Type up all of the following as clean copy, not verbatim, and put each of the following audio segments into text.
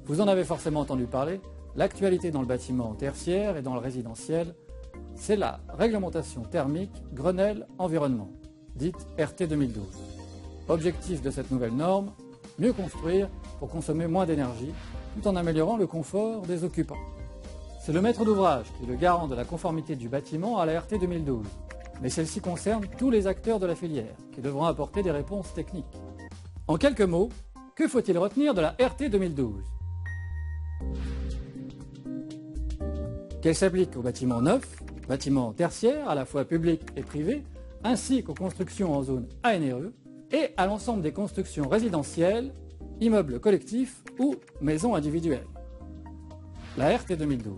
Vous en avez forcément entendu parler, l'actualité dans le bâtiment tertiaire et dans le résidentiel, c'est la réglementation thermique Grenelle Environnement, dite RT 2012. Objectif de cette nouvelle norme, mieux construire pour consommer moins d'énergie, tout en améliorant le confort des occupants. C'est le maître d'ouvrage qui est le garant de la conformité du bâtiment à la RT 2012, mais celle-ci concerne tous les acteurs de la filière, qui devront apporter des réponses techniques. En quelques mots, que faut-il retenir de la RT 2012 ? Qu'elle s'applique aux bâtiments neufs, bâtiments tertiaires, à la fois publics et privés, ainsi qu'aux constructions en zone ANRE, et à l'ensemble des constructions résidentielles, immeubles collectifs ou maisons individuelles. La RT 2012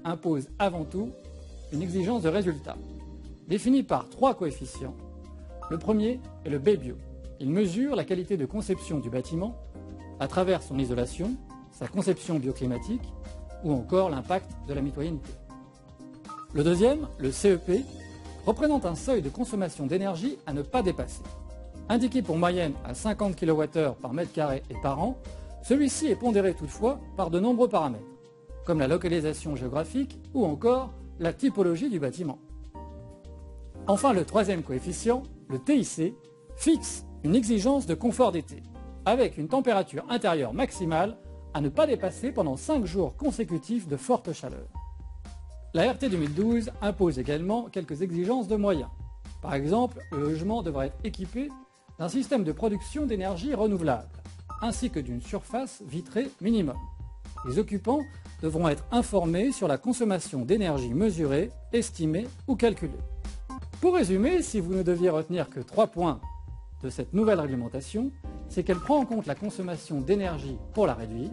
impose avant tout une exigence de résultat, définie par 3 coefficients. Le premier est le B-Bio. Il mesure la qualité de conception du bâtiment à travers son isolation, sa conception bioclimatique ou encore l'impact de la mitoyenneté. Le deuxième, le CEP, représente un seuil de consommation d'énergie à ne pas dépasser. Indiqué pour moyenne à 50 kWh par mètre carré et par an, celui-ci est pondéré toutefois par de nombreux paramètres, comme la localisation géographique ou encore la typologie du bâtiment. Enfin, le troisième coefficient, le TIC, fixe une exigence de confort d'été, avec une température intérieure maximale à ne pas dépasser pendant 5 jours consécutifs de forte chaleur. La RT 2012 impose également quelques exigences de moyens. Par exemple, le logement devra être équipé d'un système de production d'énergie renouvelable, ainsi que d'une surface vitrée minimum. Les occupants devront être informés sur la consommation d'énergie mesurée, estimée ou calculée. Pour résumer, si vous ne deviez retenir que 3 points de cette nouvelle réglementation, c'est qu'elle prend en compte la consommation d'énergie pour la réduire,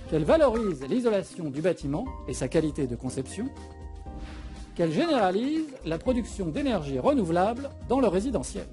qu'elle valorise l'isolation du bâtiment et sa qualité de conception, qu'elle généralise la production d'énergie renouvelable dans le résidentiel.